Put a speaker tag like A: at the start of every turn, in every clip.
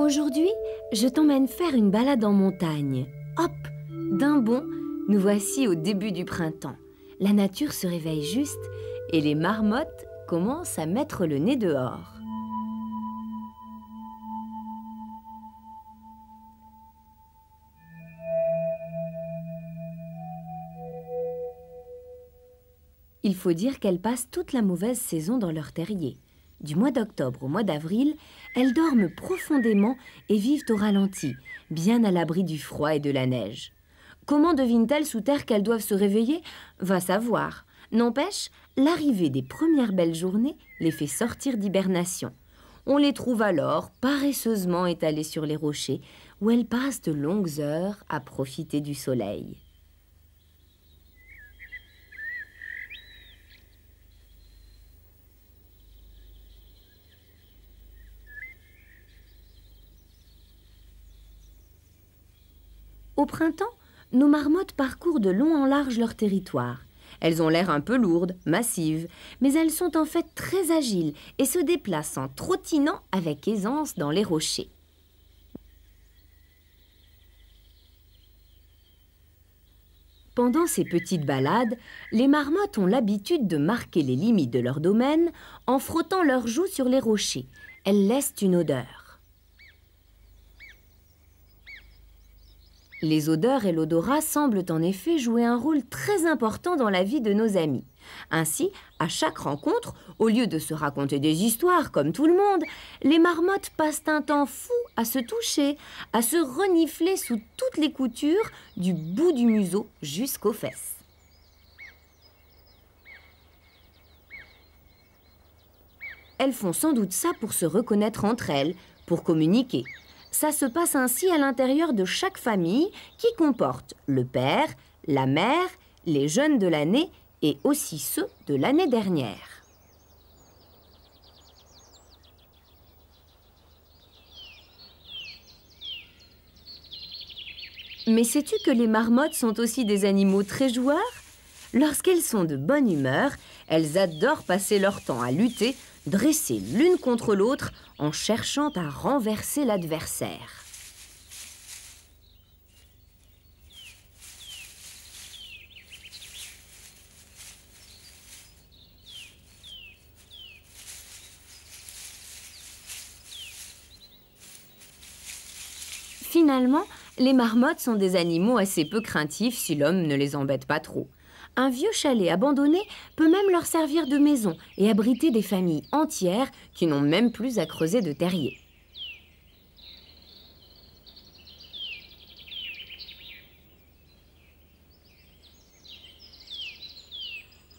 A: Aujourd'hui, je t'emmène faire une balade en montagne. Hop, d'un bond, nous voici au début du printemps. La nature se réveille juste et les marmottes commencent à mettre le nez dehors. Il faut dire qu'elles passent toute la mauvaise saison dans leur terrier. Du mois d'octobre au mois d'avril, elles dorment profondément et vivent au ralenti, bien à l'abri du froid et de la neige. Comment devinent-elles sous terre qu'elles doivent se réveiller? Va savoir. N'empêche, l'arrivée des premières belles journées les fait sortir d'hibernation. On les trouve alors paresseusement étalées sur les rochers, où elles passent de longues heures à profiter du soleil. Au printemps, nos marmottes parcourent de long en large leur territoire. Elles ont l'air un peu lourdes, massives, mais elles sont en fait très agiles et se déplacent en trottinant avec aisance dans les rochers. Pendant ces petites balades, les marmottes ont l'habitude de marquer les limites de leur domaine en frottant leurs joues sur les rochers. Elles laissent une odeur. Les odeurs et l'odorat semblent en effet jouer un rôle très important dans la vie de nos amis. Ainsi, à chaque rencontre, au lieu de se raconter des histoires comme tout le monde, les marmottes passent un temps fou à se toucher, à se renifler sous toutes les coutures, du bout du museau jusqu'aux fesses. Elles font sans doute ça pour se reconnaître entre elles, pour communiquer. Ça se passe ainsi à l'intérieur de chaque famille qui comporte le père, la mère, les jeunes de l'année et aussi ceux de l'année dernière. Mais sais-tu que les marmottes sont aussi des animaux très joueurs? Lorsqu'elles sont de bonne humeur, elles adorent passer leur temps à lutter, dressées l'une contre l'autre, en cherchant à renverser l'adversaire. Finalement, les marmottes sont des animaux assez peu craintifs si l'homme ne les embête pas trop. Un vieux chalet abandonné peut même leur servir de maison et abriter des familles entières qui n'ont même plus à creuser de terrier.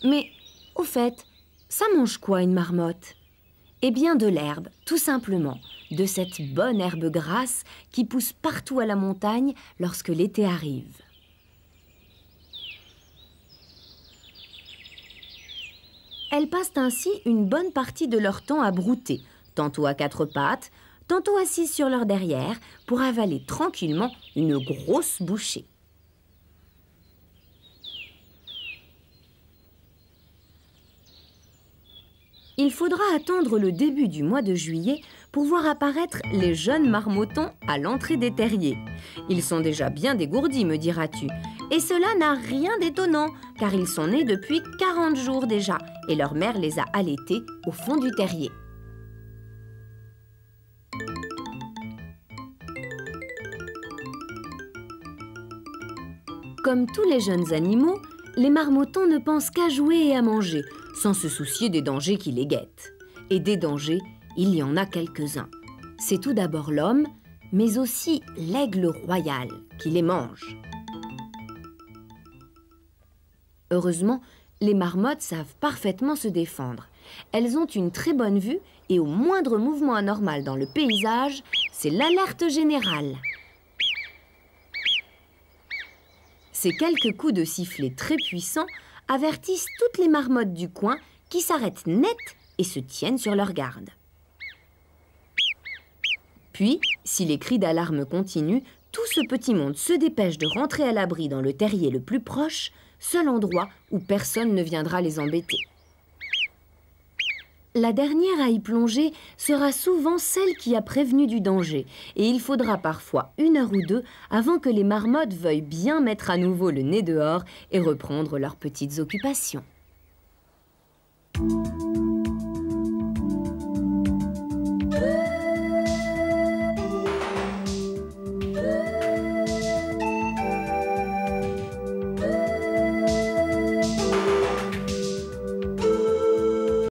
A: Mais, au fait, ça mange quoi une marmotte? Eh bien de l'herbe, tout simplement, de cette bonne herbe grasse qui pousse partout à la montagne lorsque l'été arrive. Elles passent ainsi une bonne partie de leur temps à brouter, tantôt à quatre pattes, tantôt assises sur leur derrière, pour avaler tranquillement une grosse bouchée. Il faudra attendre le début du mois de juillet pour voir apparaître les jeunes marmotons à l'entrée des terriers. Ils sont déjà bien dégourdis, me diras-tu. Et cela n'a rien d'étonnant, car ils sont nés depuis 40 jours déjà, et leur mère les a allaités au fond du terrier. Comme tous les jeunes animaux, les marmotons ne pensent qu'à jouer et à manger, sans se soucier des dangers qui les guettent. Et des dangers, il y en a quelques-uns. C'est tout d'abord l'homme, mais aussi l'aigle royal qui les mange. Heureusement, les marmottes savent parfaitement se défendre. Elles ont une très bonne vue et au moindre mouvement anormal dans le paysage, c'est l'alerte générale. Ces quelques coups de sifflet très puissants avertissent toutes les marmottes du coin qui s'arrêtent net et se tiennent sur leur garde. Puis, si les cris d'alarme continuent, tout ce petit monde se dépêche de rentrer à l'abri dans le terrier le plus proche, seul endroit où personne ne viendra les embêter. La dernière à y plonger sera souvent celle qui a prévenu du danger et il faudra parfois 1 heure ou 2 avant que les marmottes veuillent bien mettre à nouveau le nez dehors et reprendre leurs petites occupations.